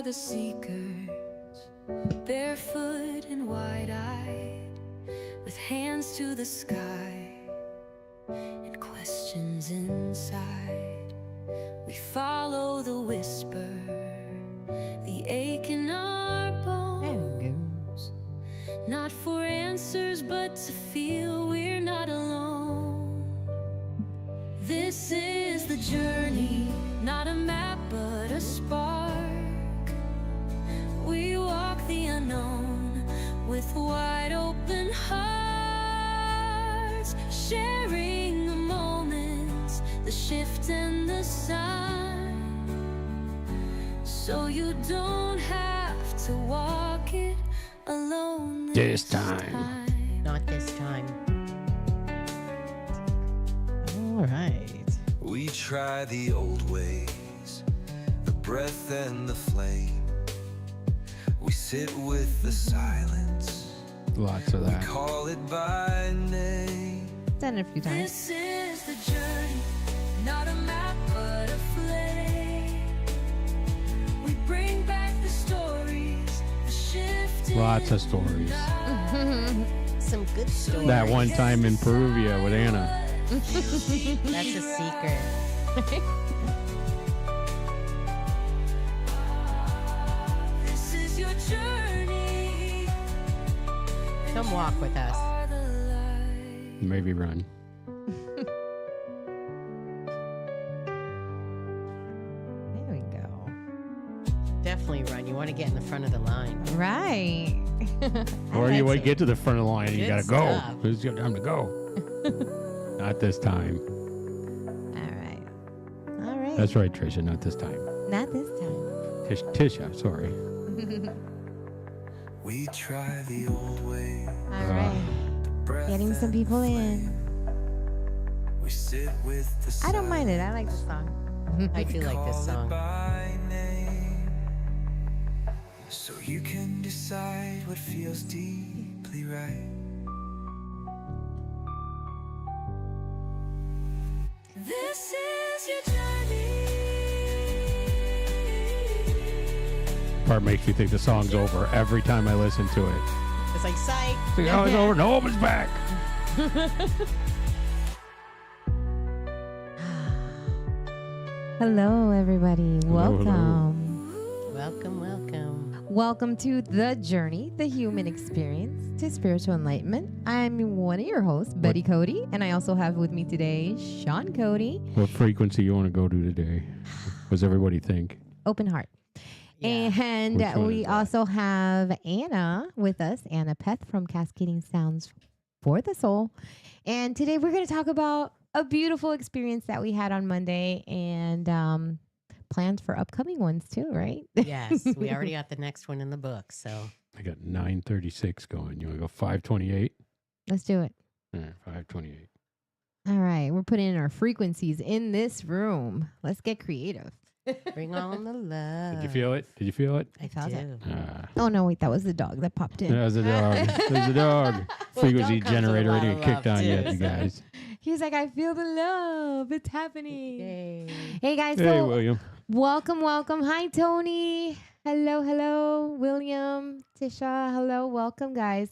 the seekers, barefoot and wide-eyed, with hands to the sky and questions inside. We follow the whisper, the ache in our bones, not for answers but to feel we're not alone. This is the journey, not a map but a spark. We walk the unknown with wide open hearts, sharing the moments, the shift and the sign, so you don't have to walk it alone this time. Not this time. All right. We try the old ways, the breath and the flame. We sit with the silence. Lots of We that. call it by name. Done it a few times. This is the journey, not a map but a flame. We bring back the stories, the shift. Lots of stories. Some good stories. That one time in Perugia with Anna. That's a secret. This is your journey. Come walk with us. Are the light. Maybe run. There we go. Definitely run. You want to get in the front of the line. Right. Or you might get to the front of the line and you Good gotta go. stuff. It's your time to go. Not this time. All right. All right. That's right, Tricia. Not this time. Not this time. Tisha, sorry. We try the old way. All right. Breath Getting some and people in. flame. We sit with the I don't mind it. I like the song. I do like this call it song. by name, so you can decide what feels deeply right. This is your journey. Part makes me think the song's over every time I listen to it. It's like, psych. It's like, oh, it's over. No, it's back. Hello, everybody. Hello, Welcome. Welcome, welcome. Welcome to The Journey, the Human Experience to Spiritual Enlightenment. I'm one of your hosts, Betty Cody, and I also have with me today Sean Cody. What frequency you want to go to today? What does everybody think? Open heart. Yeah. And Which one we is that? also have Anna with us, Anna Peth from Cascading Sounds for the Soul. And today we're going to talk about a beautiful experience that we had on Monday and plans for upcoming ones too, right? Yes, we already got the next one in the book. So I got 936 going. You want to go 528? Let's do it. All right, 528. All right. We're putting in our frequencies in this room. Let's get creative. bring on the love. Did you feel it? Did you feel it? I felt it. do. Oh, no, wait. That was the dog that popped in. There's a dog. There's a dog. Well, Frequency dog comes with a generator lot ain't of kicked love, on yet, too, you so. guys. He's like, I feel the love. It's happening. Yay. Hey, guys. Hey, So William. welcome. Hi, Tony. Hello, William, Tisha. Hello, welcome, guys.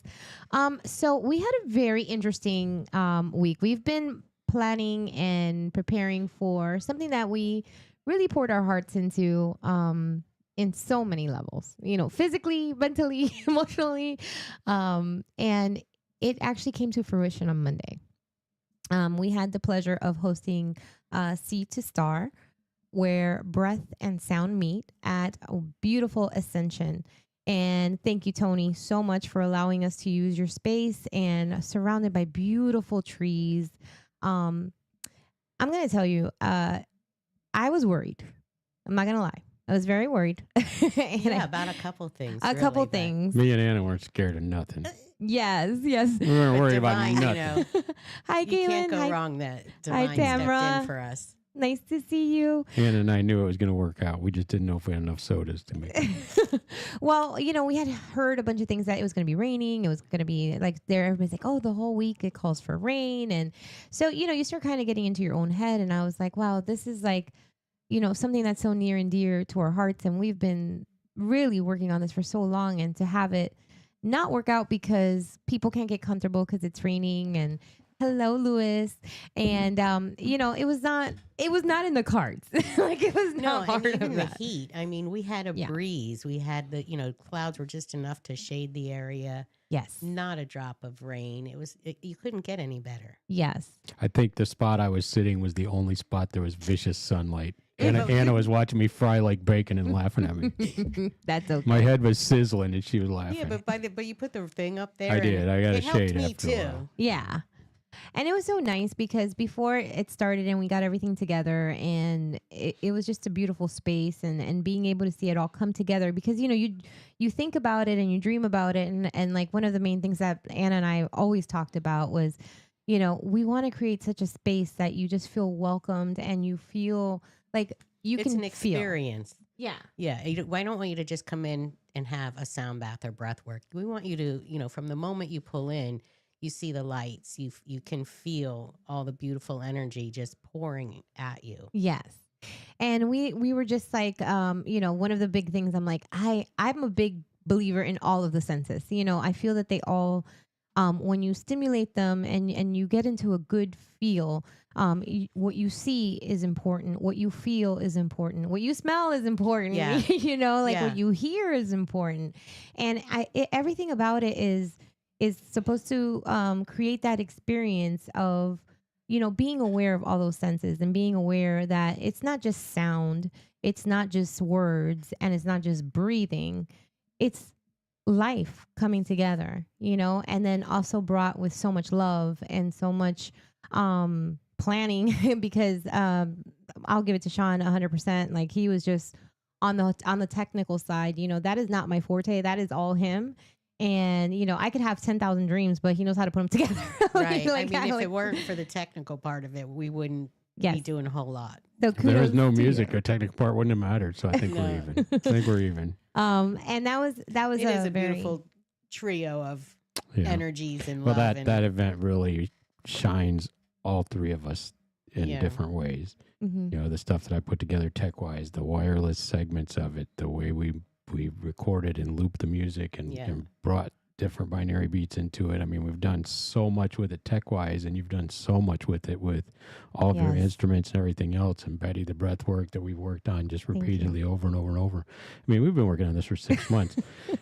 So we had a very interesting week. We've been planning and preparing for something that we really poured our hearts into in so many levels. You know, physically, mentally, emotionally, and it actually came to fruition on Monday. We had the pleasure of hosting Sea to Star, where breath and sound meet at a beautiful ascension. And thank you, Tony, so much for allowing us to use your space and surrounded by beautiful trees. I'm going to tell you, I was worried. I'm not going to lie. I was very worried. And Yeah, about a couple things. a really, couple but things. Me and Anna weren't scared of nothing. Yes. We weren't but worried about divine, nothing. You know, Hi, you can't Caitlin. go Hi. wrong that divine stepped Tamara. in for us. Nice to see you. Anna and I knew it was going to work out. We just didn't know if we had enough sodas to make it. Well, you know, we had heard a bunch of things that it was going to be raining. It was going to be like there. Everybody's like, oh, the whole week it calls for rain. And so, you know, you start kind of getting into your own head. And I was like, wow, this is like, you know, something that's so near and dear to our hearts. And we've been really working on this for so long, and to have it not work out because people can't get comfortable because it's raining. And hello, Lewis. And it was not in the cards. Like, it was No, not and part even of the that. heat. I mean, we had a Yeah. breeze. We had clouds were just enough to shade the area. Yes. Not a drop of rain. You couldn't get any better. Yes. I think the spot I was sitting was the only spot there was vicious sunlight. Yeah. Anna was watching me fry like bacon and laughing at me. That's okay. My head was sizzling and she was laughing. Yeah, but you put the thing up there. I and did. I got a it helped shade me after a too. while. Yeah. And it was so nice because before it started and we got everything together, and it was just a beautiful space, and being able to see it all come together, because, you think about it and you dream about it. And like, one of the main things that Anna and I always talked about was, we want to create such a space that you just feel welcomed and you feel like you It's can an feel. experience. Yeah. Yeah, I don't want you to just come in and have a sound bath or breath work. We want you to, from the moment you pull in, you see the lights. You can feel all the beautiful energy just pouring at you. Yes. And we were just like, one of the big things, I'm like, I'm a big believer in all of the senses. I feel that they all, when you stimulate them and you get into a good feel, what you see is important. What you feel is important. What you smell is important. Yeah. Like, Yeah. what you hear is important. And everything about it is supposed to create that experience of, being aware of all those senses, and being aware that it's not just sound, it's not just words, and it's not just breathing. It's life coming together, and then also brought with so much love and so much planning because I'll give it to Sean 100%. Like, he was just on the technical side. That is not my forte. That is all him. And, I could have 10,000 dreams, but he knows how to put them together. Right. Like, if it weren't for the technical part of it, we wouldn't Yes. be doing a whole lot. So If there was kudos no to music, you. a technical part wouldn't have mattered. So I think we're No. even. I think we're even. And that was It is a very beautiful trio of Yeah. energies and Well, love. that event really shines all three of us in Yeah. different ways. Mhm. The stuff that I put together tech wise, the wireless segments of it, the way we recorded and looped the music and, Yeah. and brought different binary beats into it. I mean, we've done so much with it tech wise, and you've done so much with it with all of your Yes. instruments and everything else. And Betty, the breath work that we've worked on just Thank you. repeatedly over and over and over. I mean, we've been working on this for 6 months.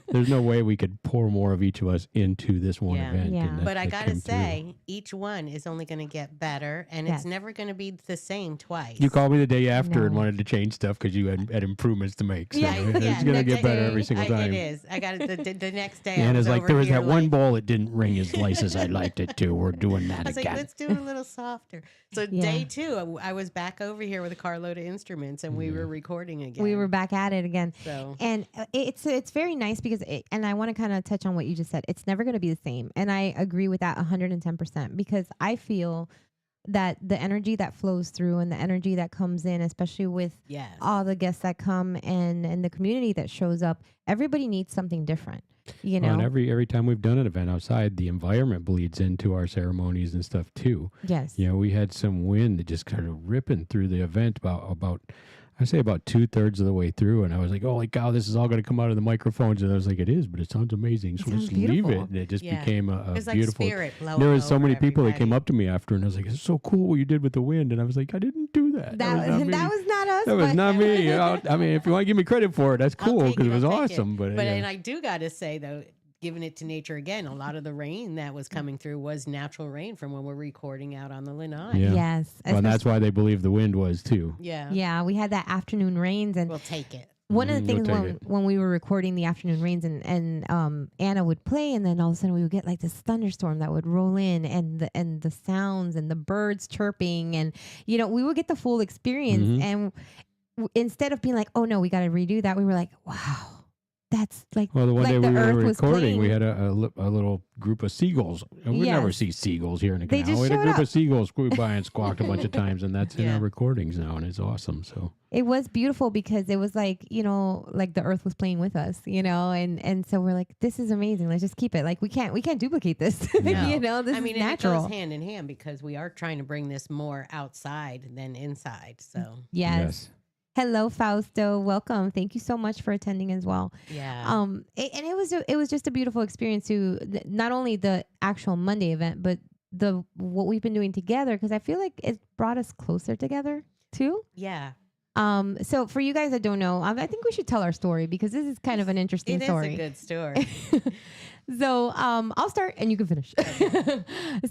There's no way we could pour more of each of us into this one Yeah. event. Yeah. And But I that gotta came through. say, each one is only going to get better, and Yes. it's never going to be the same twice. You called me the day after and No. wanted to change stuff because you had improvements to make. So Yeah. it's Yeah, going to the get better day- every single time. It is. I got it the next day. I And was it's like, over there was here that one like- ball that didn't ring as nice as I liked it to. We're doing that I was again. like, let's do it a little softer. So Yeah. day 2, I was back over here with a carload of instruments, and we were recording again. We were back at it again. So And it's very nice because and I want to kind of touch on what you just said. It's never going to be the same. And I agree with that 110% because I feel that the energy that flows through and the energy that comes in, especially with yes, all the guests that come and the community that shows up, everybody needs something different, you know? Well, and every time we've done an event outside, the environment bleeds into our ceremonies and stuff too. Yes. We had some wind that just kind of ripping through the event about I say about 2/3 of the way through, and I was like, "Holy cow, this is all going to come out of the microphones!" And I was like, "It is, but it sounds amazing." So sounds let's leave beautiful. it. And it just Yeah. became it a was like beautiful. spirit blowing. There was so over many people that came everybody. up to me after, and I was like, "It's so cool what you did with the wind." And I was like, "I didn't do that. That was not me. that was not us. That was but- not me." I mean, if you want to give me credit for it, that's I'll cool take because it was I'll take awesome. But and I do got to say though, giving it to nature again, a lot of the rain that was coming through was natural rain from when we're recording out on the Lanai. Yeah. Yes. well, and that's why they believe the wind was too. Yeah. Yeah, we had that afternoon rains, and We'll take it. one of the You'll things take when, it. when we were recording the afternoon rains and Anna would play, and then all of a sudden we would get like this thunderstorm that would roll in, and the sounds and the birds chirping, and we would get the full experience. Mhm. And instead of being like, oh no, we got to redo that, we were like, wow, that's like Well, the one like day the we were earth was recording, we playing. had a little group of seagulls. And we never Yes. see seagulls here in the They canal. just We had a showed group up. of seagulls flew by and squawked a bunch of times, and that's in Yeah. our recordings now, and it's awesome. So It was beautiful because it was like, like the earth was playing with us, and so we're like, this is amazing. Let's just keep it. Like we can't duplicate this. No. This I mean, is and natural. it goes hand in hand because we are trying to bring this more outside than inside. So Yes. Hello, Fausto. Welcome. Thank you so much for attending as well. Yeah. And it was just a beautiful experience to not only the actual Monday event, but what we've been doing together, because I feel like it brought us closer together too. Yeah. So for you guys that don't know, I think we should tell our story because this is kind of an interesting story. It is a good story. So I'll start and you can finish.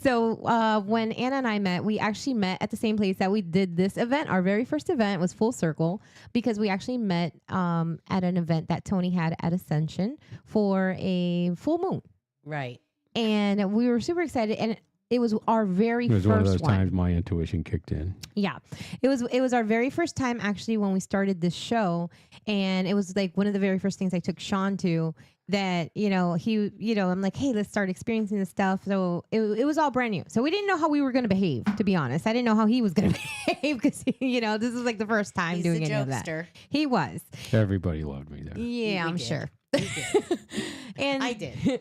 So when Anna and I met, we actually met at the same place that we did this event. Our very first event was full circle because we actually met at an event that Tony had at Ascension for a full moon. Right. And we were super excited. And it was our very first one. It was one of those times my intuition kicked in. Yeah. It was our very first time actually when we started this show. And it was like one of the very first things I took Sean to that, I'm like, hey, let's start experiencing this stuff. So it was all brand new. So we didn't know how we were going to behave, to be honest. I didn't know how he was going to behave because, this is like the first time He's doing a any of that. jokester. He was. Everybody loved me there. Yeah, I'm did. sure. You did. And I did.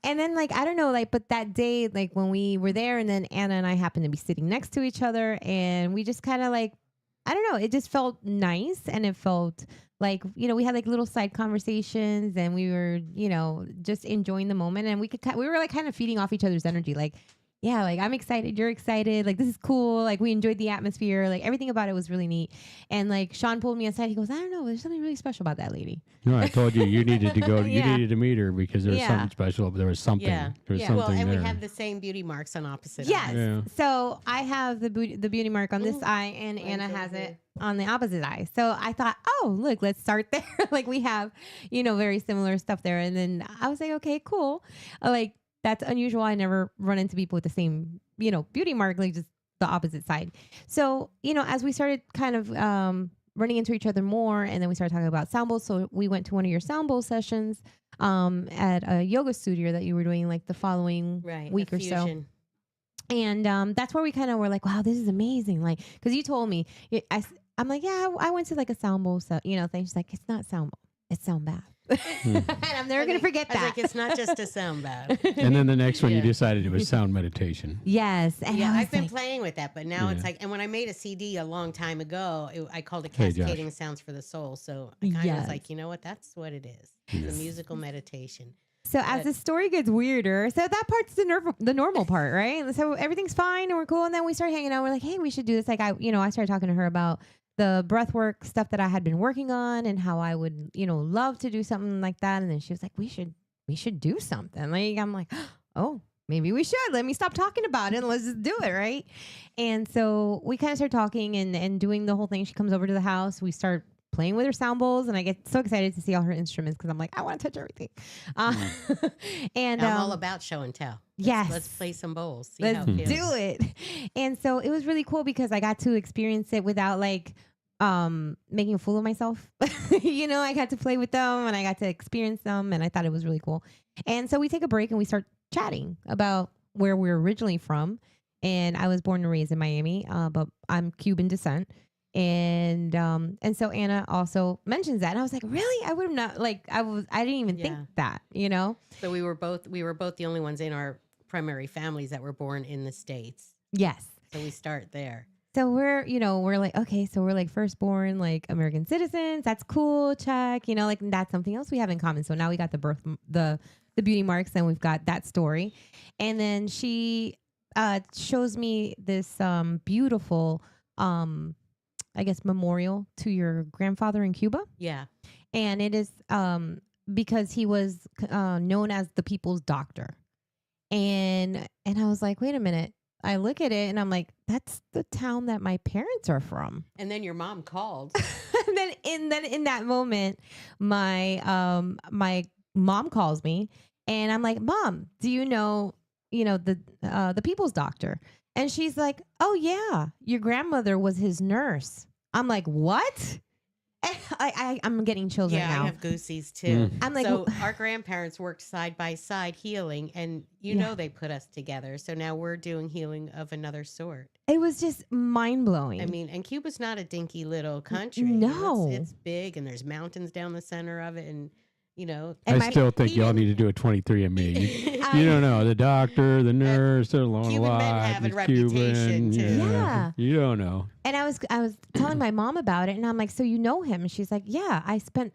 And then I don't know, but that day, when we were there and then Anna and I happened to be sitting next to each other and we just kind of I don't know, it just felt nice and it felt we had little side conversations and we were, just enjoying the moment and we were kind of feeding off each other's energy. Yeah, I'm excited. You're excited. This is cool. We enjoyed the atmosphere. Everything about it was really neat. And Sean pulled me aside. He goes, I don't know. There's something really special about that lady. No, I told you needed to go. You Yeah. needed to meet her because there was something special. There was something. Yeah. There was Yeah. something Well, and there. we have the same beauty marks on opposite Yes. eyes. Yeah. So I have the beauty mark on this Ooh. eye and Anna Mine's has over it on the opposite eye. So I thought, oh, look, let's start there. We have, very similar stuff there. And then I was like, okay, cool. That's unusual. I never run into people with the same, beauty mark, just the opposite side. So, as we started kind of running into each other more, and then we started talking about sound bowls. So we went to one of your sound bowl sessions at a yoga studio that you were doing the following Right. week a or so. fusion. And that's where we kind of were like, wow, this is amazing. Because you told me, I'm like, yeah, I went to a sound bowl, thing. She's like, it's not sound bowl, it's sound bath. And I'm never going to forget I was that. like, it's not just a sound bath. And then the next one, you Yeah. decided it was sound meditation. Yes. And Yeah, I was I've been like, playing with that, but now it's Yeah. and when I made a CD a long time ago, I called it Hey, Josh. Cascading Sounds for the Soul. So I kind of Yes. was like, you know what? That's what it is. It's a musical meditation. so as the story gets weirder, so that part's the normal part, right? So everything's fine and we're cool. And then we start hanging out. We're like, hey, we should do this. I started talking to her about the breathwork stuff that I had been working on and how I would, love to do something like that. And then she was like, we should do something. I'm like, oh, maybe we should. Let me stop talking about it and let's just do it, right? And so we kind of start talking and doing the whole thing. She comes over to the house. We start playing with her sound bowls and I get so excited to see all her instruments because I'm like, I want to touch everything. And I'm all about show and tell. yes. Let's play some bowls. See Let's how it feels. do it. And so it was really cool because I got to experience it without making a fool of myself. I got to play with them and I got to experience them and I thought it was really cool. And so we take a break and we start chatting about where we're originally from. And I was born and raised in Miami, but I'm Cuban descent. And so Anna also mentions that. And I was like, really? I would have not I didn't even think that, So we were both the only ones in our primary families that were born in the States. Yes. So we start there. So we're like, okay, so we're firstborn, American citizens. That's cool. Check, that's something else we have in common. So now we got the beauty marks and we've got that story. And then she shows me this beautiful, I guess, memorial to your grandfather in Cuba. Yeah. And it is because he was known as the people's doctor. And I was like, wait a minute. I look at it and I'm like, that's the town that my parents are from. And then your mom called. And then in that moment, my mom calls me and I'm like, Mom, do you know the people's doctor? And she's like, oh yeah, your grandmother was his nurse. I'm like, what? I'm getting chills right now. I have goosies too. I'm like, so our grandparents worked side by side healing, and they put us together. So now we're doing healing of another sort. it was just mind blowing. I mean, and Cuba's not a dinky little country. No. It's big, and there's mountains down the center of it, and you know. And I still think y'all need to do a 23andMe. You don't know the doctor, the nurse, they're alone a Cuban men lot. have a the reputation, Cuban, too. Yeah. You don't know. And I was telling my mom about it, and I'm like, so you know him? And she's like, yeah, I spent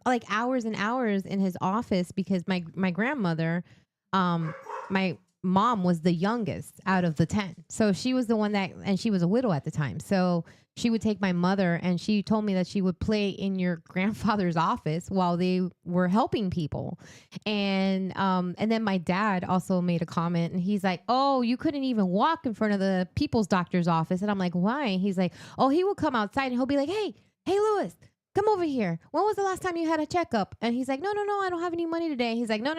like hours and hours in his office because my grandmother, my mom was the youngest out of the 10. So she was the one that, and she was a widow at the time. So she would take my mother, and she told me that she would play in your grandfather's office while they were helping people. And then my dad also made a comment, and he's like, oh, you couldn't even walk in front of the people's doctor's office. And I'm like, why? And he's like, oh, he will come outside and he'll be like, hey, Louis, come over here. When was the last time you had a checkup? And he's like, no, I don't have any money today. He's like, no,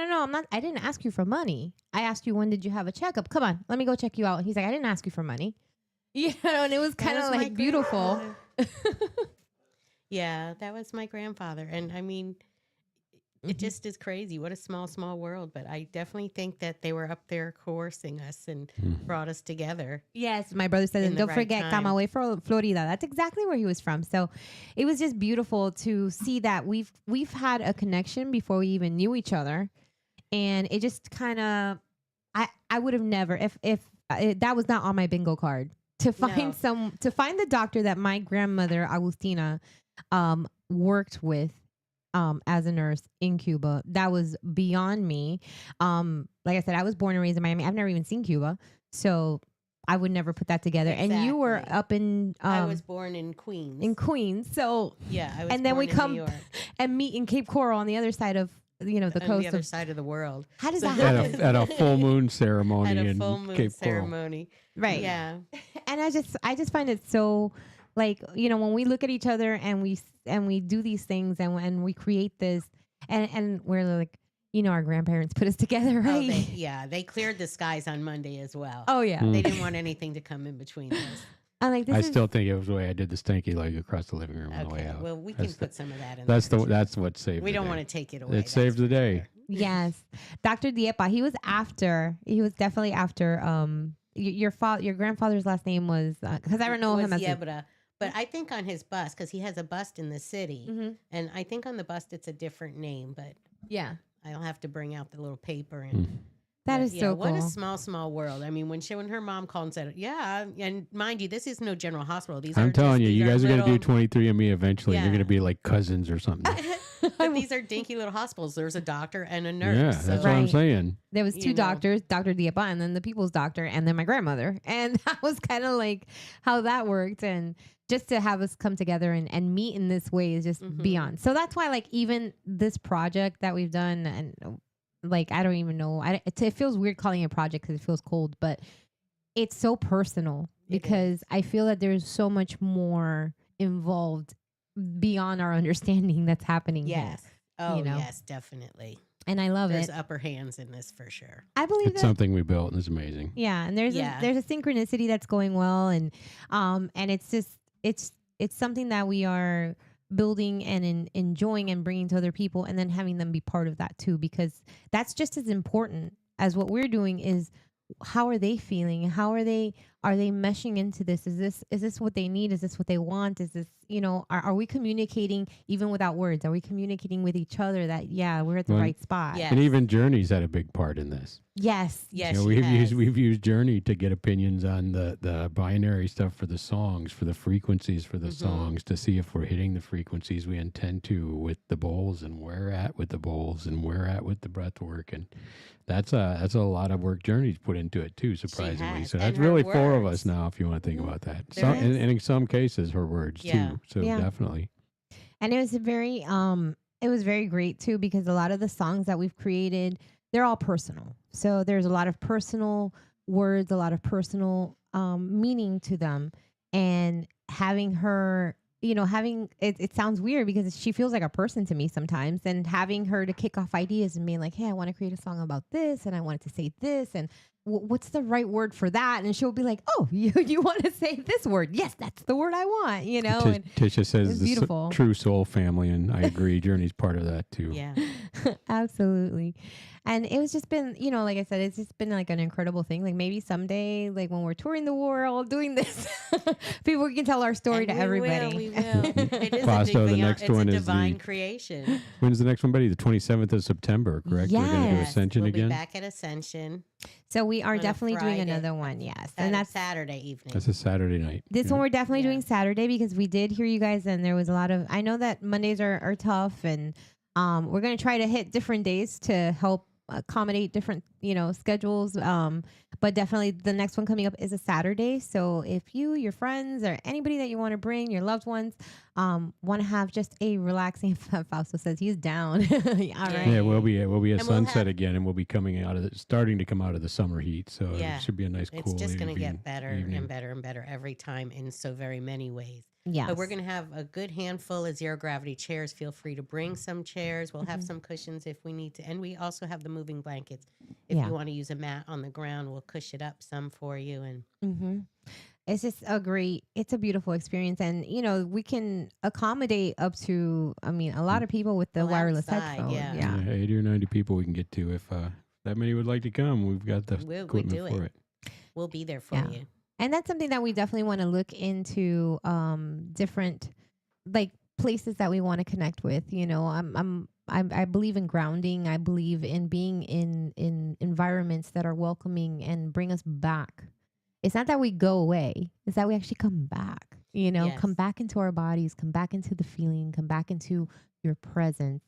I didn't ask you for money. I asked you, when did you have a checkup? Come on, let me go check you out. And he's like, I didn't ask you for money. Yeah, and it was kind of like beautiful. Yeah, that was my grandfather. And I mean, it just is crazy. What a small, small world. But I definitely think that they were up there coercing us and brought us together. Yes, my brother said, In and the don't right forget time. Camagüey, Florida. That's exactly where he was from. So it was just beautiful to see that we've had a connection before we even knew each other, and it just kind of, I would have never, if that was not on my bingo card, to find to find the doctor that my grandmother Agustina worked with as a nurse in Cuba. That was beyond me. Like I said, I was born and raised in Miami. I've never even seen Cuba, so I would never put that together. And you were Exactly. up in I was born in Queens. so yeah, I was and then born we in come New York, and meet in Cape Coral on the other side of the on coast the other of. side of the world. How does So that that happen? At a full moon ceremony At a in full moon Cape Coral. ceremony. Right. Yeah. And I just find it so, like, when we look at each other and we do these things and we create this and we're like, our grandparents put us together, Oh, right? they cleared the skies on Monday as well. Oh yeah. They didn't want anything to come in between us. I'm like, this I is, still think it was the way I did the stanky leg across the living room on the way Okay, out. well, we can That's put some of that in. That's there. that's what saved. We the don't day. want to take it away. It that's saved the for day. sure. yes, Dr. Diepa. He was definitely after your grandfather's last name was because I don't know him as Yebra. But I think on his bust, because he has a bust in the city, Mhm. and I think on the bust it's a different name, but yeah. I'll have to bring out the little paper and. That But is yeah, so what cool. a small, small world. I mean, when her mom called and said, yeah, and mind you, this is no general hospital. These I'm are telling you, these you guys are going to do little- 23andMe eventually. You're Yeah. going to be like cousins or something. But these are dinky little hospitals. There's a doctor and a nurse. Yeah, so- that's what I'm Right. saying. There was two you know. doctors, Dr. Diepa and then the people's doctor and then my grandmother. And that was kind of like how that worked. And just to have us come together and meet in this way is just Mhm. beyond. So that's why, like, even this project that we've done, and like, I don't even know. It feels weird calling it a project because it feels cold, but it's so personal It because I feel that there's so much more involved beyond our understanding that's happening Yes. here. Oh, know. yes, definitely. And I love There's it. upper hands in this for sure. I believe It's that. something we built and it's amazing. Yeah, and there's Yeah. there's a synchronicity that's going well, and it's just it's something that we are building and enjoying and bringing to other people, and then having them be part of that too, because that's just as important as what we're doing. Is how are they feeling? How are they meshing into this? Is this what they need? Is this what they want? Is this, are we communicating even without words? Are we communicating with each other that, yeah, we're at the Well, right spot? Yeah. And even Journey's had a big part in this. Yes. Yes, We've used Journey to get opinions on the binary stuff for the songs, for the frequencies for the songs, to see if we're hitting the frequencies we intend to with the bowls, and where at with the bowls, and where at with the breath work. And that's a lot of work Journey's put into it too, surprisingly. has. So And that's her really four of words. us now, if you want to think about that. There Some, is. and in some cases, her words Yeah. too. So Yeah. definitely. And it was very great too, because a lot of the songs that we've created, they're all personal. So there's a lot of personal words, a lot of personal meaning to them. And having her, it sounds weird because she feels like a person to me sometimes, and having her to kick off ideas and being like, hey, I want to create a song about this, and I want it to say this, and what's the right word for that? And she'll be like, oh, you want to say this word? Yes, that's the word I want, and Tisha says it's the beautiful. true soul family, and I agree. Journey's part of that too. Yeah. Absolutely. And it was just been, like I said, it's just been like an incredible thing. Like maybe someday, like when we're touring the world doing this, people can tell our story And to everybody. We will. It is Fasto, a, the divine- next it's one a is divine the- creation. When's the next one, buddy? The 27th of September, correct? We're going to do Yes. Ascension we'll again. be back at Ascension. So we are On a definitely doing Friday. another one. Yes. And And that's Saturday evening. That's a Saturday night. this Yeah. one we're definitely Yeah. doing Saturday because we did hear you guys and there was a lot of, I know that Mondays are tough and we're going to try to hit different days to help accommodate different, schedules. But definitely the next one coming up is a Saturday. So if you, your friends or anybody that you want to bring, your loved ones, want to have just a relaxing, Fausto says he's down. All right. Yeah, we'll be at And we'll sunset have- again, and we'll be starting to come out of the summer heat. So Yeah. it should be a nice, It's cool. just going to evening- get better evening. and better and better every time in so very many ways. Yes. But we're going to have a good handful of zero gravity chairs. Feel free to bring some chairs. We'll have Mhm. some cushions if we need to. And we also have the moving blankets. If Yeah. you want to use a mat on the ground, we'll cush it up some for you. And Mm-hmm. It's just it's a beautiful experience. And, we can accommodate up to, a lot of people with the Well, wireless outside, headphones. yeah. Yeah. 80 or 90 people we can get to if that many would like to come. We've got the we equipment do for it. it. We'll be there for Yeah. you. And that's something that we definitely want to look into, different like places that we want to connect with. I believe in grounding. I believe in being in environments that are welcoming and bring us back. It's not that we go away. It's that we actually come back, Yes. come back into our bodies, come back into the feeling, come back into your presence.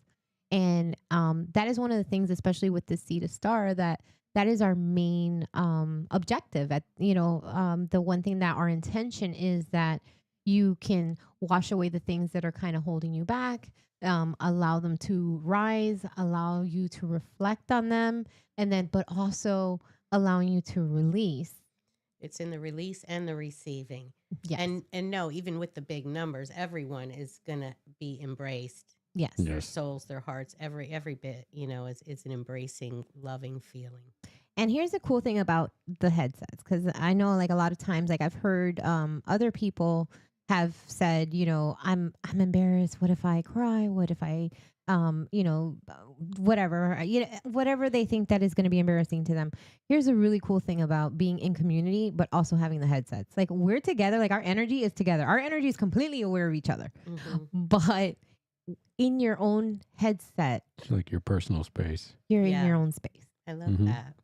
And that is one of the things, especially with the Sea to Star, that is our main objective. The one thing that our intention is that you can wash away the things that are kind of holding you back, allow them to rise, allow you to reflect on them, but also allowing you to release. It's in the release and the receiving. Yes. And no, even with the big numbers, everyone is going to be embraced. Yes. Yeah. Their Yes. souls, their hearts, every bit, is an embracing, loving feeling. And here's the cool thing about the headsets, because I know like a lot of times, like I've heard other people have said, I'm embarrassed. What if I cry? What if I, whatever, whatever they think that is going to be embarrassing to them. Here's a really cool thing about being in community, but also having the headsets. Like we're together, like our energy is together. Our energy is completely aware of each other, but in your own headset, It's like your personal space. you're Yeah. in your own space, I love Mhm. that.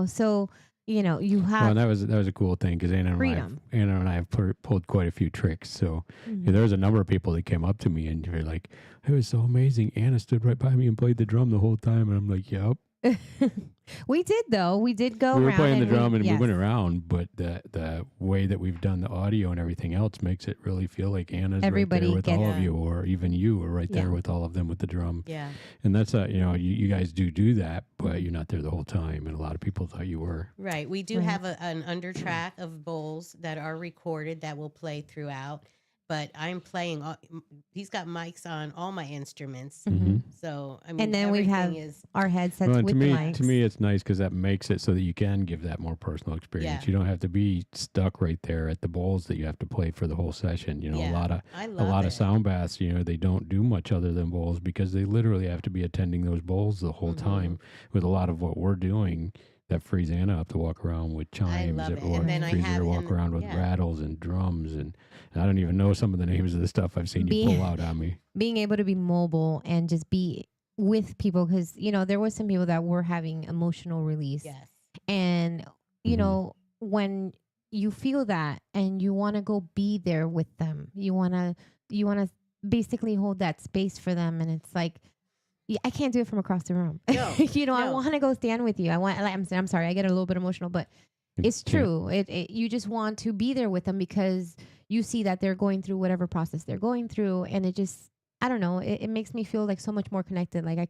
so, you Well, have and that was a cool thing because Anna freedom. and I have pulled quite a few tricks. So Mhm. there was a number of people that came up to me and they're like, "It was so amazing. Anna stood right by me and played the drum the whole time." And I'm like, "Yep." We did though. We did go We were around playing the and drum and we yes. went around, but the way that we've done the audio and everything else makes it really feel like Anna's Everybody right there with all gets- of you, or even you are right there Yeah. with all of them with the drum. Yeah. And that's you guys do that, but you're not there the whole time. And a lot of people thought you were. Right. We do Right. have an under track of bowls that are recorded that will play throughout. But I'm playing. He's got mics on all my instruments. Mhm. So I mean, And then we have everything is our headsets Well, and with to me, the mics. to me, it's nice because that makes it so that you can give that more personal experience. Yeah. You don't have to be stuck right there at the bowls that you have to play for the whole session. Yeah. a lot I of love it. sound baths, they don't do much other than bowls because they literally have to be attending those bowls the whole Mhm. time. With a lot of what we're doing, that frees Anna up to walk around with chimes, love it. or And then I frees her have- to walk and- around with yeah. rattles and drums, and I don't even know some of the names of the stuff I've seen you Being- pull out on me. Being able to be mobile and just be with people, because there was some people that were having emotional release, Yes. and you Mhm. know when you feel that and you want to go be there with them, you want to basically hold that space for them, and it's like, I can't do it from across the room. No, I no. want to go stand with you. I'm sorry, I get a little bit emotional, but it's Yeah. true. You just want to be there with them because you see that they're going through whatever process they're going through, and it just, I don't know, it makes me feel like so much more connected. Like I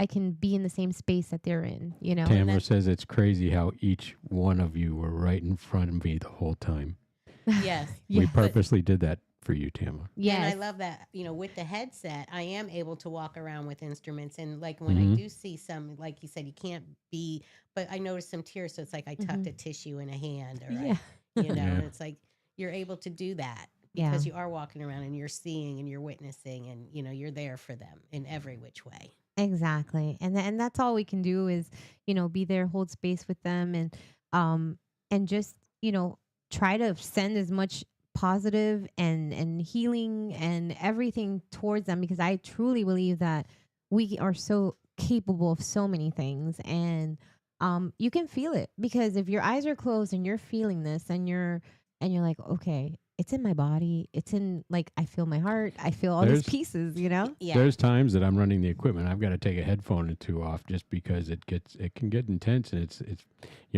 can be in the same space that they're in. Tamara that- says it's crazy how each one of you were right in front of me the whole time. Yes. We Yes. purposely did that for you, Tamara. Yes. And I love that, with the headset, I am able to walk around with instruments. And like when Mhm. I do see some, like you said, you can't be, but I noticed some tears. So it's like I tucked a tissue in a hand, or Yeah. Yeah. and it's like you're able to do that Yeah. because you are walking around and you're seeing and you're witnessing and, you're there for them in every which way. Exactly. And that's all we can do is, be there, hold space with them, and just, try to send as much positive and healing and everything towards them, because I truly believe that we are so capable of so many things. And you can feel it, because if your eyes are closed and you're feeling this, and you're like, okay, it's in my body, it's in, like, I feel my heart, I feel all these There's pieces. Yeah. there's times that I'm running the equipment. I've got to take a headphone or two off just because it can get intense, and it's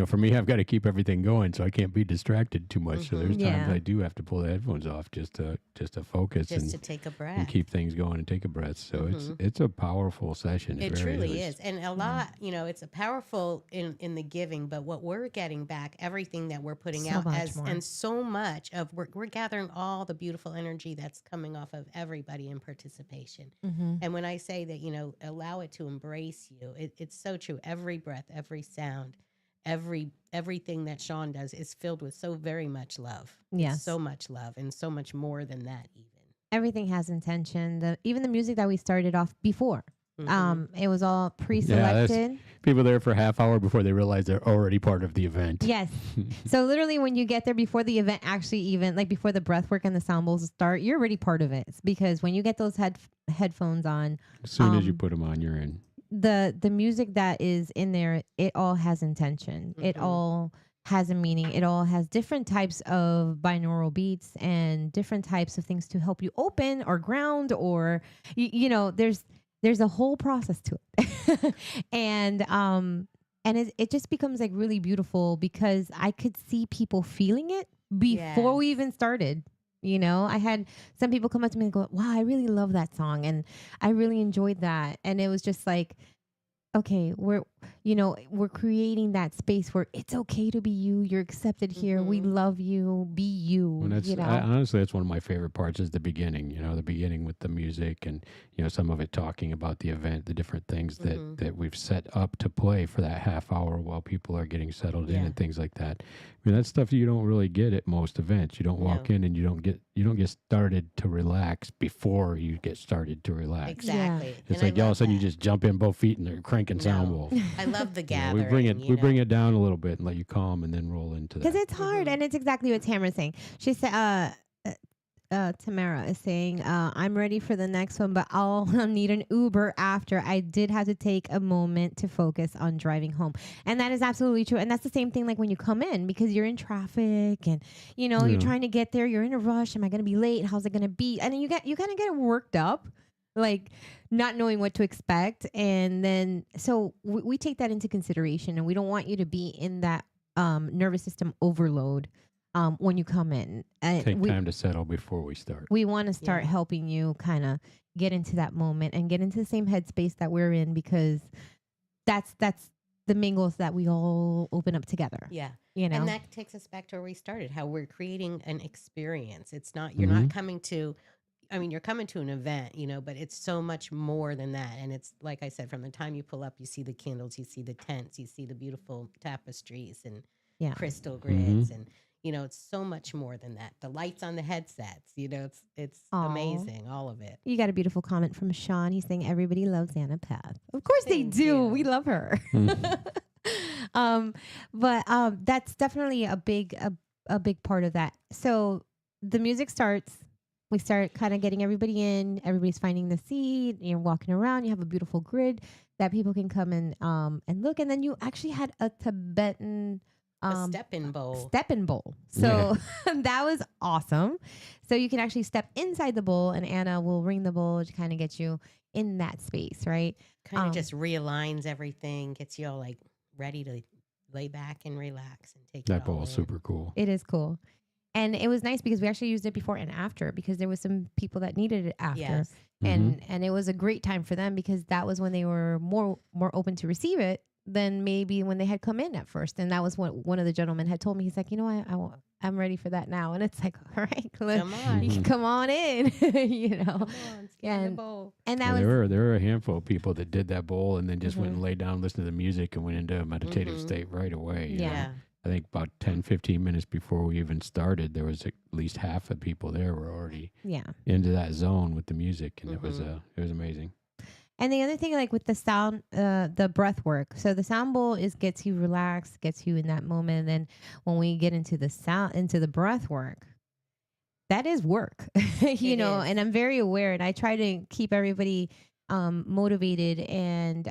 for me, I've got to keep everything going, so I can't be distracted too much. So there's times Yeah. I do have to pull the headphones off just to focus Just to and take a and breath. keep things going and take a breath. So it's a powerful session. It really truly is. And a lot, it's a powerful in the giving, but what we're getting back, everything that we're putting So out much more. and so much of we're gathering all the beautiful energy that's coming off of everybody in participation. Mm-hmm. And when I say that, allow it to embrace you, it's so true. Every breath, every sound, everything that Sean does is filled with so very much love. Yes. So much love, and so much more than that even. Everything has intention. Even the music that we started off before, it was all Yeah, pre-selected. people there for a half hour before they realize they're already part of the event. Yes. So literally, when you get there before the event, actually, even like before the breath work and the sound bowls start, you're already part of it. It's because when you get those headphones on, As soon as you put them on, you're in. the music that is in there, it all has intention. It all has a meaning. It all has different types of binaural beats and different types of things to help you open or ground, or there's a whole process to it. And it just becomes like really beautiful, because I could see people feeling it before we even started. I had some people come up to me and go, wow, I really love that song, and I really enjoyed that. And it was just like, okay, we're creating that space where it's okay to be you. You're accepted here. We love you. Be you. And honestly, that's one of my favorite parts is the beginning. The beginning with the music and some of it talking about the event, the different things that we've set up to play for that half hour while people are getting settled in and things like that. I mean, that's stuff you don't really get at most events. You don't walk in and you don't get started to relax before you get started to relax. Exactly. Yeah. It's And like I all of a love sudden you that. just jump in both feet and they're cranking sound No. bowls. I love the We gathering. bring it down a little bit and let you calm and then roll into that. because it's hard, and it's exactly what Tamara's saying. She said, Tamara is saying, I'm ready for the next one, but I'll need an Uber after. I did have to take a moment to focus on driving home. And that is absolutely true. And that's the same thing like when you come in, because you're in traffic and, you're trying to get there. You're in a rush. Am I going to be late? How's it going to be? And then you kind of get worked up, like not knowing what to expect. And then, so we take that into consideration, and we don't want you to be in that nervous system overload when you come in. Take time to settle before we start. We want to start helping you kind of get into that moment and get into the same headspace that we're in, because that's the mingles that we all open up together. Yeah. And that takes us back to where we started, how we're creating an experience. It's not, you're not coming to, you're coming to an event, but it's so much more than that. And it's, like I said, from the time you pull up, you see the candles, you see the tents, you see the beautiful tapestries and crystal grids. And, it's so much more than that. The lights on the headsets, it's amazing, all of it. You got a beautiful comment from Sean. He's saying everybody loves Anna Path. Of course they Thank do. you. We love her. But that's definitely a big part of that. So the music starts. We start kind of getting everybody in. Everybody's finding the seat. You're walking around. You have a beautiful grid that people can come and look. And then you actually had a Tibetan A step-in bowl. So that was awesome. So you can actually step inside the bowl, and Anna will ring the bowl to kind of get you in that space, right? Kind of just realigns everything, gets you all like ready to lay back and relax and take That it all bowl is in. super cool. It is cool. And it was nice because we actually used it before and after, because there was some people that needed it after. Yes. And it was a great time for them, because that was when they were more open to receive it than maybe when they had come in at first. And that was what one of the gentlemen had told me. He's like, I'm ready for that now. And it's like, all right, Come on. you can come on in, Come on, scan the And- bowl. And that There was were a handful of people that did that bowl and then just went and laid down, listened to the music, and went into a meditative state right away. you know? Yeah. I think about 10, 15 minutes before we even started, there was at least half the people there were already yeah. into that zone with the music, and it was amazing. And the other thing, like with the sound, the breath work. So the sound bowl gets you relaxed, gets you in that moment. And then when we get into the sound, into the breath work, that is work, you It know. is. And I'm very aware, and I try to keep everybody motivated and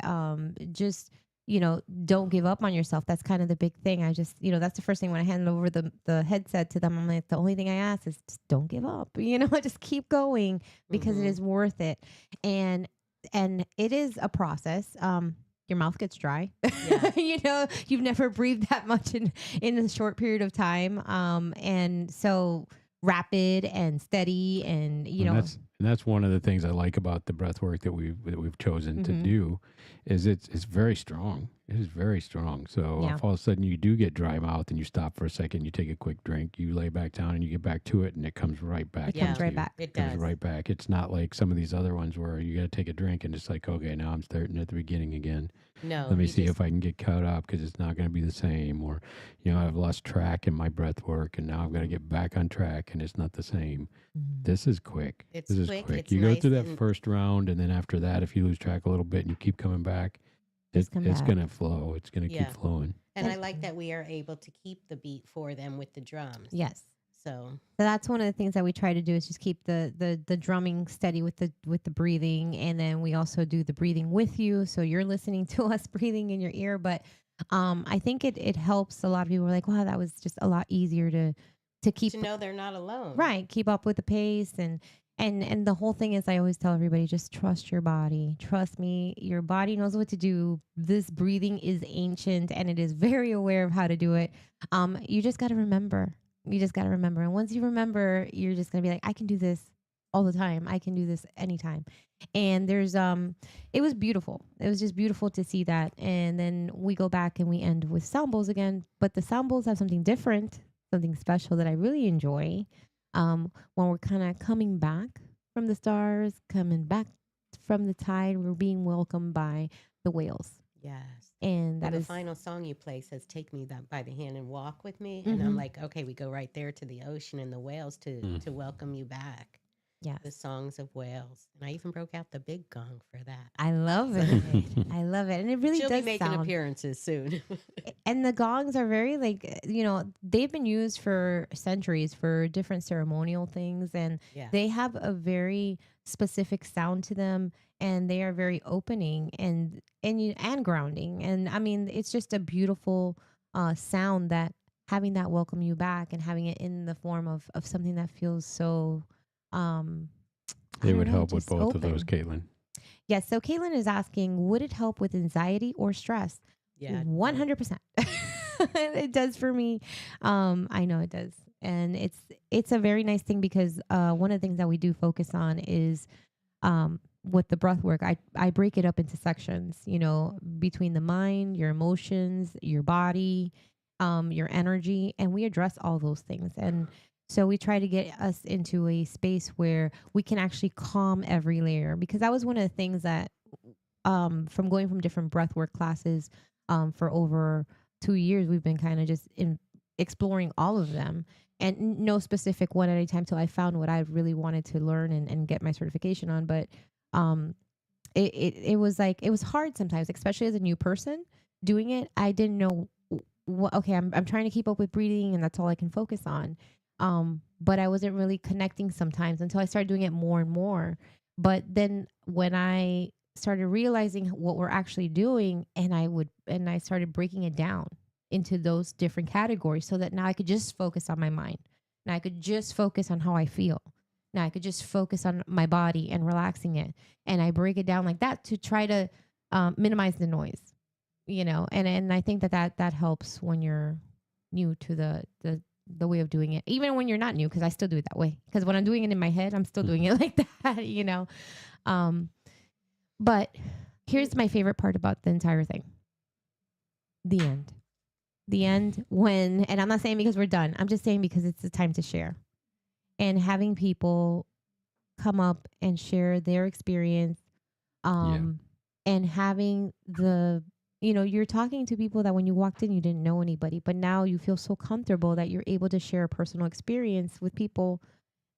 just, you know, don't give up on yourself. That's kind of the big thing. I just, you know, that's the first thing when I hand over the headset to them. I'm like, the only thing I ask is just don't give up, you know, just keep going because it is worth it. And it is a process. Your mouth gets dry. Yeah. You know, you've never breathed that much in a short period of time. And so rapid and steady, and you know, And that's one of the things I like about the breath work that we've chosen to do, is it's very strong. It is very strong. So Yeah. if all of a sudden you do get dry mouth and you stop for a second, you take a quick drink, you lay back down and you get back to it, and it comes right back. It comes into right you. back. It Comes does. right back. It's not like some of these other ones where you got to take a drink and it's like, okay, now I'm starting at the beginning again. No. Let me you see just- if I can get caught up, because it's not going to be the same. Or, you know, I've lost track in my breath work and now I've got to get back on track and it's not the same. This is quick. It's This is quick, quick. it's You go nice through that and- first round, and then after that, if you lose track a little bit and you keep coming back, Just come it's back. going to flow. It's going to Yeah. keep flowing. And I like that we are able to keep the beat for them with the drums. Yes. So So that's one of the things that we try to do, is just keep the drumming steady with the breathing, and then we also do the breathing with you, so you're listening to us breathing in your ear. But I think it helps. A lot of people are like, wow, that was just a lot easier to keep to know they're not alone. right, keep up with the pace. And the whole thing is, I always tell everybody, just trust your body. Trust me, your body knows what to do. This breathing is ancient and it is very aware of how to do it. You just got to remember. You just got to remember. And once you remember, you're just going to be like, I can do this all the time. I can do this anytime. And there's it was beautiful. It was just beautiful to see that. And then we go back and we end with sound bowls again, but the sound bowls have something different, something special that I really enjoy. When we're kind of coming back from the stars, coming back from the tide, we're being welcomed by the whales. Yes. And that the is final song you play says, "Take me by the hand and walk with me." And I'm like, okay, we go right there to the ocean and the whales to welcome you back. yes. The songs of whales. And I even broke out the big gong for that. I love it. I love it. And it really She'll does be making sound. appearances soon. And the gongs are very, like, you know, they've been used for centuries for different ceremonial things, and Yeah. they have a very specific sound to them, and they are very opening and grounding. And I mean, it's just a beautiful sound, that having that welcome you back and having it in the form of something that feels so I It don't would know, help with just both of those, open. Caitlin. Yes. So Caitlin is asking, would it help with anxiety or stress? Yeah. 100%. It does for me. I know it does. And it's a very nice thing, because one of the things that we do focus on is with the breath work, I break it up into sections, you know, between the mind, your emotions, your body, your energy, and we address all those things. And so we try to get us into a space where we can actually calm every layer, because that was one of the things that from going from different breathwork classes for over 2 years, we've been kind of just exploring all of them, and no specific one at a time till I found what I really wanted to learn and get my certification on. But it was like, it was hard sometimes, especially as a new person doing it. I didn't know what, okay, I'm trying to keep up with breathing and that's all I can focus on. But I wasn't really connecting sometimes until I started doing it more and more. But then when I started realizing what we're actually doing, and I started breaking it down into those different categories, so that now I could just focus on my mind. Now I could just focus on how I feel. Now I could just focus on my body and relaxing it. And I break it down like that to try to minimize the noise, you know. And I think that helps when you're new to the way of doing it, even when you're not new, because I still do it that way. Because when I'm doing it in my head, I'm still doing it like that, you know. But here's my favorite part about the entire thing. The end. The end, when, and I'm not saying because we're done, I'm just saying because it's the time to share. And having people come up and share their experience, and having you're talking to people that when you walked in, you didn't know anybody, but now you feel so comfortable that you're able to share a personal experience with people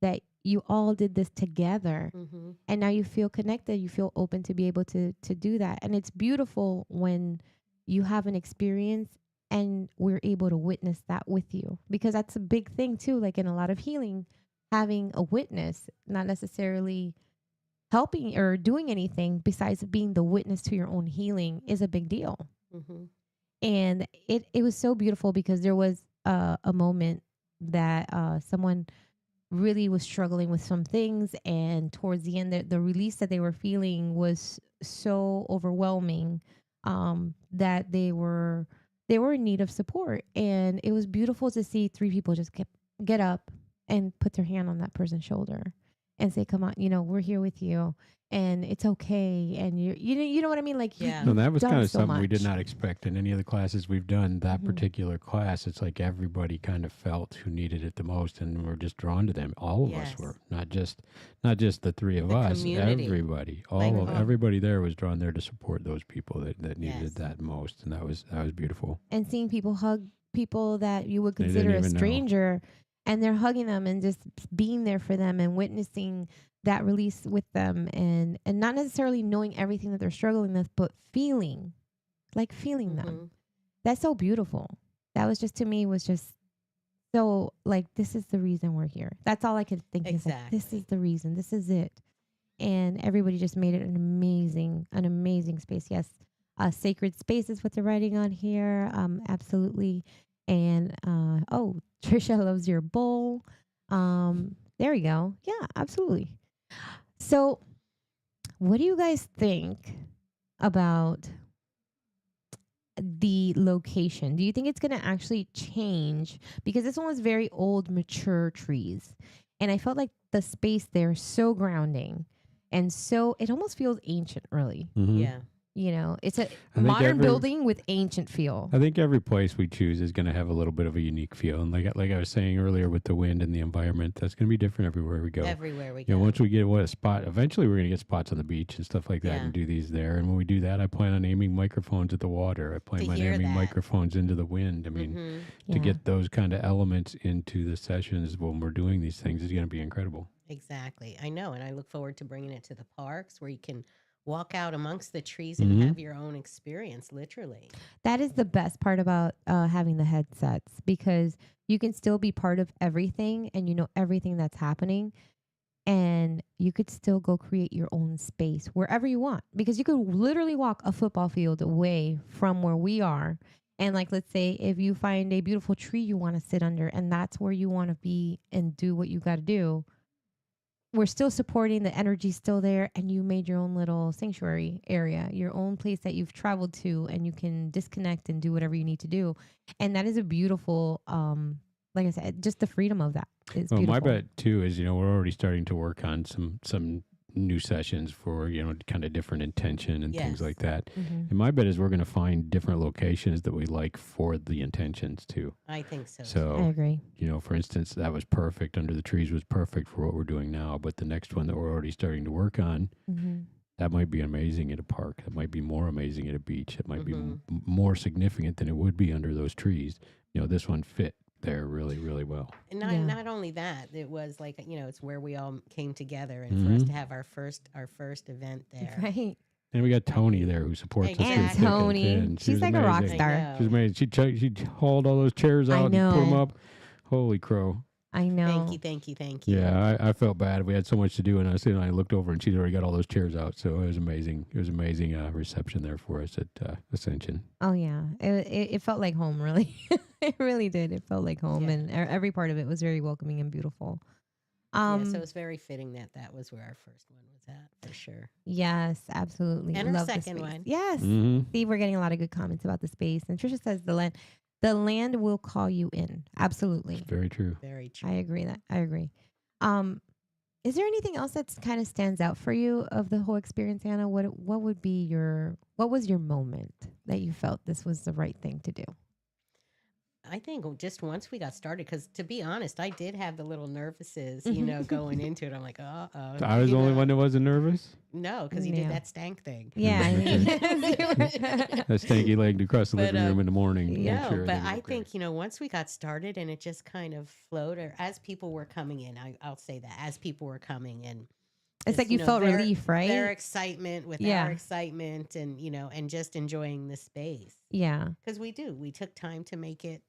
that you all did this together, Mm-hmm. and now you feel connected, you feel open to be able to do that. And it's beautiful when you have an experience and we're able to witness that with you, because that's a big thing too, like in a lot of healing, having a witness, not necessarily helping or doing anything besides being the witness to your own healing, is a big deal. Mm-hmm. And it was so beautiful because there was a moment that someone really was struggling with some things, and towards the end, the release that they were feeling was so overwhelming, that they were in need of support. And it was beautiful to see three people just get up and put their hand on that person's shoulder and say, come on, we're here with you, and it's okay, and you know what I mean, like Yeah. No, that was done kind of so something we did much. not expect in any of the classes we've done. That Mhm. particular class, it's like everybody kind of felt who needed it the most, and we're just drawn to them. All of us Yes. were, not just the three of The us. community. Everybody, Like, oh. everybody there was drawn there to support those people that needed Yes. it that most, and that was beautiful. And seeing people hug people that you would They didn't consider a even know. stranger, and they're hugging them and just being there for them and witnessing that release with them, and not necessarily knowing everything that they're struggling with, but feeling them. Mhm. That's so beautiful. That was just, to me, was just so like, this is the reason we're here. That's all I could think is like, this Exactly. is the reason, this is it. And everybody just made it an amazing space. Yes, sacred space is what they're writing on here. Absolutely. And oh, Trisha loves your bowl. There we go. Yeah, absolutely. So, what do you guys think about the location? Do you think it's going to actually change? Because this one was very old, mature trees. And I felt like the space there is so grounding. And so it almost feels ancient, really. Mhm. Yeah. It's a think modern building with ancient feel. I think every place we choose is going to have a little bit of a unique feel, and like I was saying earlier with the wind and the environment, that's going to be different everywhere we go. Everywhere we You know, go. once we get a spot, eventually we're going to get spots on the beach and stuff like that, Yeah. and do these there. And when we do that, I plan on aiming microphones at the water. I plan To on hear aiming that. microphones into the wind. I mean, Mhm. to Yeah. get those kind of elements into the sessions when we're doing these things is going to be incredible. Exactly. I know. And I look forward to bringing it to the parks where you can walk out amongst the trees and Mhm. have your own experience, literally. That is the best part about having the headsets, because you can still be part of everything and you know everything that's happening, and you could still go create your own space wherever you want, because you could literally walk a football field away from where we are. And like, let's say if you find a beautiful tree you want to sit under, and that's where you want to be and do what you got to do, we're still supporting, the energy's still there, and you made your own little sanctuary area, your own place that you've traveled to, and you can disconnect and do whatever you need to do. And that is a beautiful, like I said, just the freedom of that is Well, beautiful. my bet too is, we're already starting to work on some new sessions for, kind of different intention and things Yes. like that. Mhm. And my bet is we're going to find different locations that we like for the intentions too. I think so. I So, agree. for instance, that was perfect. Under the trees was perfect for what we're doing now. But the next one that we're already starting to work on, Mhm. that might be amazing at a park. That might be more amazing at a beach. It might be Mhm. more significant than it would be under those trees. This one fit there really, really well. And Yeah. not only that, it was like, it's where we all came together, and for us Mhm. to have our first event there. Right. And we got Tony there who supports us. Exactly. And through thick Tony, thin. She she's was like a rock amazing. star. I know. She was amazing. She hauled all those chairs I out and put them know. up. Holy crow. I know. Thank you. Yeah, I felt bad. We had so much to do, and I looked over, and she'd already got all those chairs out. So it was amazing. It was amazing reception there for us at Ascension. Oh yeah, it felt like home, really. It really did. It felt like home, Yeah. and every part of it was very welcoming and beautiful. Yeah, so it's very fitting that was where our first one was at, for sure. Yes, absolutely. And our Love the second space. one. Yes. Mm-hmm. See, we're getting a lot of good comments about the space. And Trisha says the land will call you in. Absolutely. It's very true. Very true. I agree. Is there anything else that's kind of stands out for you of the whole experience, Anna? What was your moment that you felt this was the right thing to do? I think just once we got started, because to be honest, I did have the little nervouses, you know, going into it. I'm like, uh-oh. So I was the only one that wasn't nervous. No, because he Yeah. did that stank thing. Yeah. That stanky legged across the living room in the morning. to make No, sure but everything was I okay. think, you know, once we got started and it just kind of flowed, or as people were coming in, I'll say that, as people were coming in. It's like you know, felt their- relief, right? Their excitement with Yeah. our excitement, and, you know, and just enjoying the space. Yeah. Because we took time to make it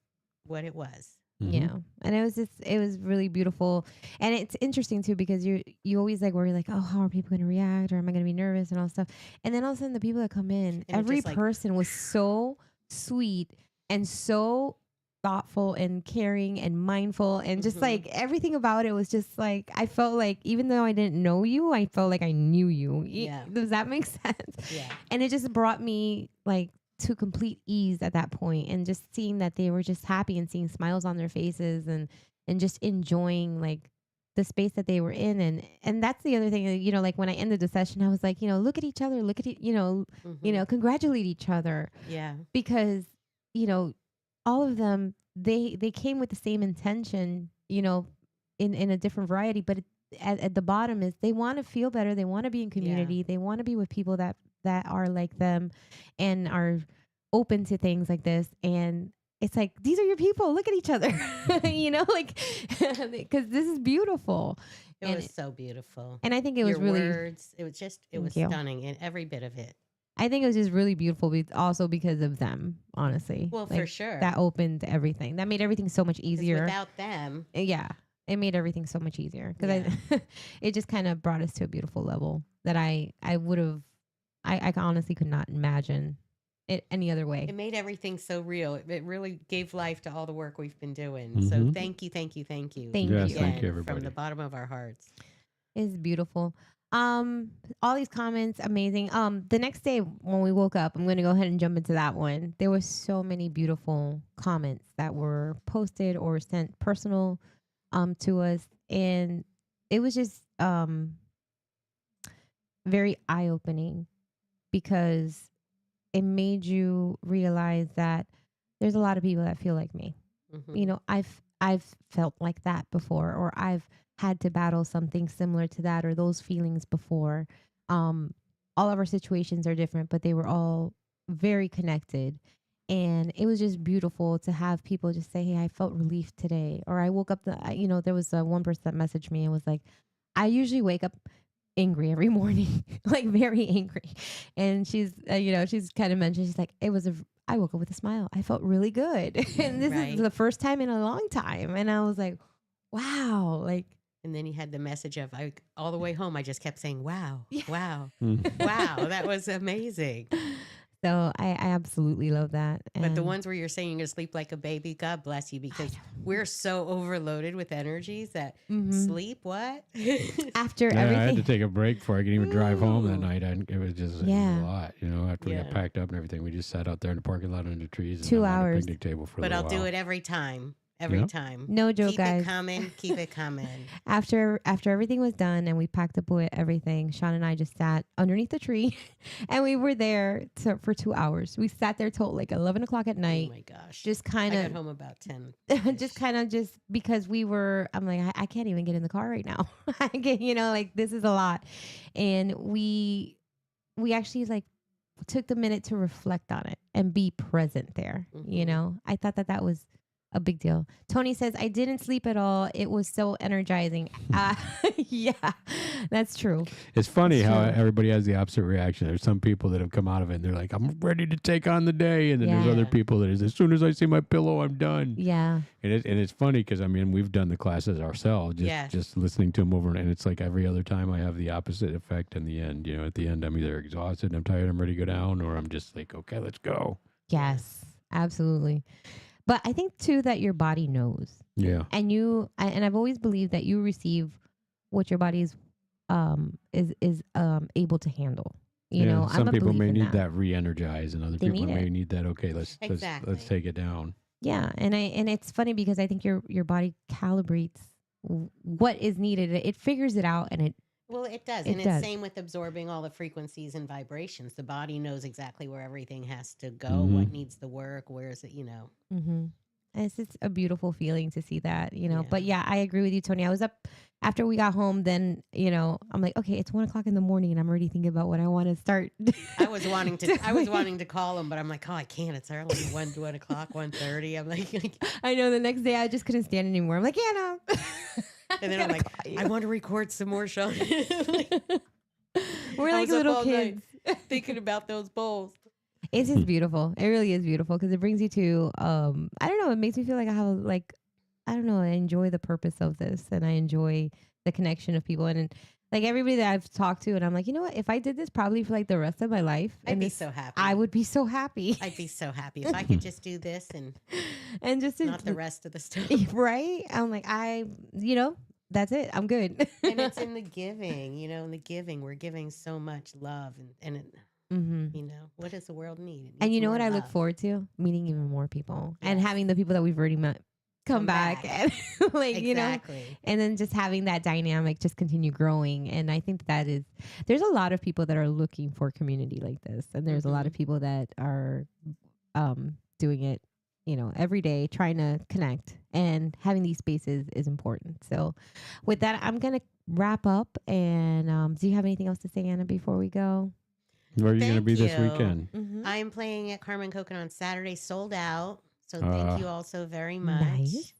what it was. Mhm. Yeah. And it was really beautiful. And it's interesting too, because you always like worry like, oh, how are people going to react, or am I going to be nervous and all stuff. And then all of a sudden the people that come in, it every just, like- person was so sweet and so thoughtful and caring and mindful, and just Mhm. like everything about it was just like, I felt like even though I didn't know you, I felt like I knew you. Yeah. Does that make sense? Yeah. And it just brought me like to complete ease at that point, and just seeing that they were just happy and seeing smiles on their faces, and just enjoying like the space that they were in. And that's the other thing, you know, like when I ended the session, I was like, you know, look at each other, look at you know, Mhm. congratulate each other, Yeah. because, you know, all of them, they came with the same intention, you know, in a different variety, but at the bottom is they want to feel better, they want to be in community, they want to be with people that are like them and are open to things like this. And it's like, these are your people, look at each other. You know, like, because this is beautiful. It And was so beautiful. And I think it was Your really words, it was Thank you. stunning in every bit of it. I think it was just really beautiful, also because of them, honestly. Well, for Like, sure. that opened everything, that made everything so much 'Cause easier. without them, Yeah, it made everything so much easier, because it just kind of brought us to a beautiful level that I would have, I honestly could not imagine it any other way. it made everything so real. It really gave life to all the work we've been doing. So Mhm. thank you, thank you, thank you. Thank Yes, you. thank you, Again, everybody. from the bottom of our hearts. It's beautiful. All these comments, amazing. The next day when we woke up, I'm going to go ahead and jump into that one. There were so many beautiful comments that were posted or sent personal to us, and it was just very eye-opening, because it made you realize that there's a lot of people that feel like me. Mhm. You know, I've felt like that before, or I've had to battle something similar to that, or those feelings before. All of our situations are different, but they were all very connected. And it was just beautiful to have people just say, hey, I felt relief today. Or I woke up, you know, there was one person that messaged me and was like, I usually wake up angry every morning, like very angry. And she's, you know, she's kind of mentioned, she's like, I woke up with a smile. I felt really good. And this Right. is the first time in a long time. And I was like, wow, like, And then you had the message of, all the way home, I just kept saying, wow, Yeah. wow, Mhm. wow. That was amazing. so I absolutely love that. But the And ones where you're saying you're going to sleep like a baby, God bless you, because we're so overloaded with energies that Mhm. sleep, what? after Yeah, I had to everything, take a break before I could even drive home that Ooh. night. It was just it was Yeah. a lot, you know. After we got Yeah. packed up and everything, we just sat out there in the parking lot under the trees and 2 then on a hours. picnic table for a But little I'll do while. it every time. Every Yeah. time. no joke, Keep guys. it coming. Keep it coming. After everything was done and we packed up with everything, Sean and I just sat underneath the tree, and we were there for 2 hours. We sat there till like 11 o'clock at Oh night, my gosh. just I kind got of, home about 10. just because I'm like, I can't even get in the car right now. I can't, you know, like this is a lot. And we actually like took the minute to reflect on it and be present there. You Mhm. know, I thought that was a big deal. Tony says, I didn't sleep at all. It was so energizing. Yeah, that's true. It's funny It's how true. everybody has the opposite reaction. There's some people that have come out of it and they're like, I'm ready to take on the day. And then there's other Yeah. people that is, as soon as I see my pillow, I'm done. Yeah. And it's funny because, I mean, we've done the classes ourselves, Yes. just listening to them over. And it's like every other time I have the opposite effect in the end. You know, at the end, I'm either exhausted, I'm tired, I'm ready to go down, or I'm just like, okay, let's go. Yes, absolutely. But I think too that your body knows, Yeah. and and I've always believed that you receive what your body is able to handle. You know, some I'm a people may believer in need that re-energize, and other They people need may it. need that. Okay, let's Exactly. take it down. Yeah, and it's funny because I think your body calibrates what is needed. It figures it out, and it Well, it does. It And does. it's same with absorbing all the frequencies and vibrations. The body knows exactly where everything has to go, Mhm. what needs the work, where is it, you know. mm-hmm. It's just a beautiful feeling to see that, you know. Yeah. But yeah, I agree with you, Tony. I was up after we got home. Then, you know, I'm like, okay, it's 1:00 in the morning, and I'm already thinking about what I want to start. I was wanting to call him, but I'm like, oh, I can't. It's early. 1 o'clock, 1:30. I'm like, I know the next day I just couldn't stand anymore. I'm like, yeah, no. and then I'm like, I want to record some more, Sean. We're I like was up little all night kids. thinking about those bowls. It's just beautiful. It really is beautiful because it brings you to, I don't know, it makes me feel like I have like, I don't know, I enjoy the purpose of this, and I enjoy the connection of people. And like everybody that I've talked to, and I'm like, you know what, if I did this probably for like the rest of my life, I'd and be this, so happy. I would be so happy. I'd be so happy if I could just do this And just not the rest of the stuff. right? I'm like, you know, that's it. I'm good. And it's in the giving, you know, in the giving, we're giving so much love, and it, Mm-hmm. you know, what does the world need? It And needs you know more what I look love. forward to? Meeting even more people and Yes. having the people that we've already met come back. And like, you know, Exactly. and then just having that dynamic just continue growing. And I think that is, there's a lot of people that are looking for community like this. And there's a lot of people that are doing it, you know, every day, trying to connect, and having these spaces is important. So with that, I'm going to wrap up. And do you have anything else to say, Anna, before we go? Where are you going to Thank be this you. weekend? I am playing at Carmen Coconut on Saturday, sold out. So thank you all so very much. Nice.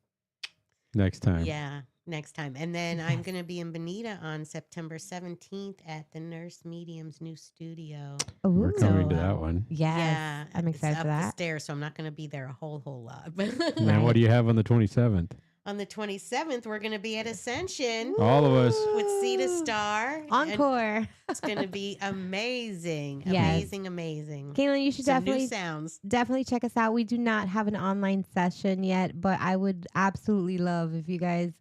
Next time. Yeah, next time. And then I'm going to be in Bonita on September 17th at the Nurse Medium's new studio. We're coming to So, that one. Yes, Yeah, I'm it's excited up for the that. stairs, so I'm not going to be there a whole lot. And what do you have on the 27th? On the 27th, we're going to be at Ascension All of us. with Sita Star. And Encore. it's going to be amazing. Yes. Amazing. Caitlin, you should Some new definitely sounds. check us out. We do not have an online session yet, but I would absolutely love if you guys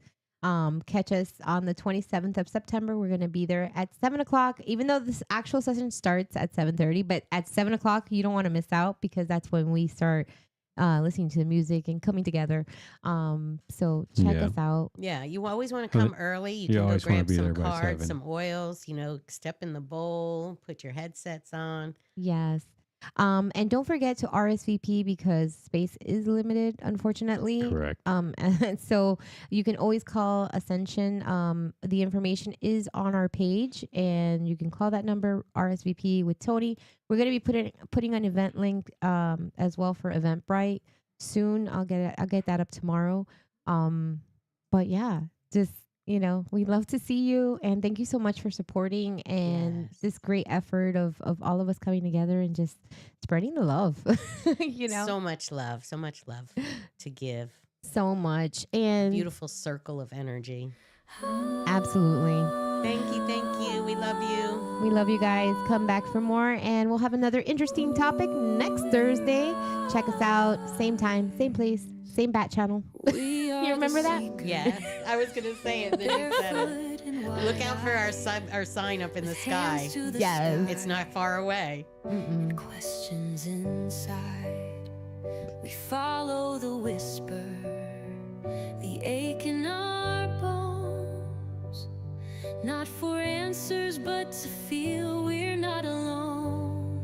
catch us on the 27th of September. We're going to be there at 7:00, even though this actual session starts at 7:30, but at 7:00, you don't want to miss out because that's when we start listening to the music and coming together. So check us out. Yeah, you always want to come early. You can go always wanna grab be some there by cards, 7. some oils, you know, step in the bowl, put your headsets on. Yes. And don't forget to RSVP because space is limited, unfortunately. Correct. And so you can always call Ascension. The information is on our page, and you can call that number, RSVP with Tony. We're going to be putting an event link as well for Eventbrite soon. I'll get that up tomorrow. But yeah, just, you know, we'd love to see you, and thank you so much for supporting and this great effort of all of us coming together and just spreading the love. You know, So much love to give. so much. And Beautiful circle of energy. absolutely. Thank you. We love you. We love you guys. Come back for more, and we'll have another interesting topic next Thursday. Check us out. Same time, same place, same bat channel. You remember that? Yes, I was going to say it. Then you said it. Look out for our sign up in the sky. Yes. It's not far away. Questions inside. We follow the whisper, the ache in our bones. Not for answers, but to feel we're not alone.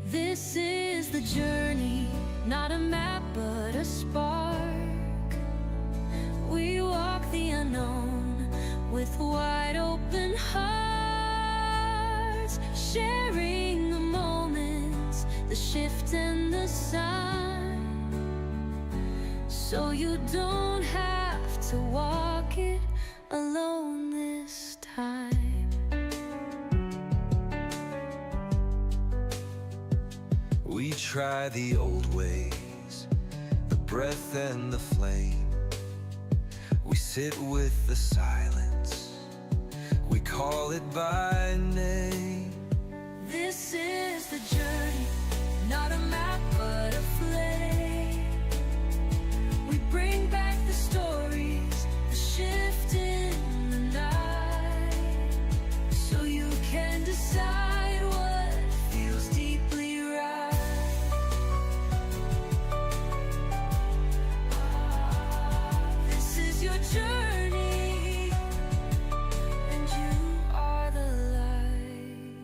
This is the journey, not a map, but a spark. We walk the unknown with wide open hearts, sharing the moments, the shift and the sign, so you don't have to walk it alone this time. We try the old ways, the breath and the flame. We sit with the silence, we call it by name. This is the journey, not a map but a flame. We bring back the stories, the shift in the night, so you can decide what feels deeply right. This is your journey, and you are the light.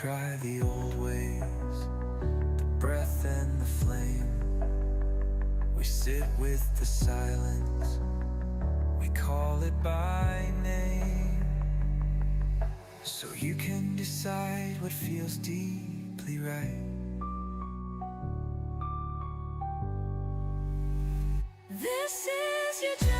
try the old ways, the breath and the flame. We sit with the silence, we call it by name. So you can decide what feels deeply right. This is your journey.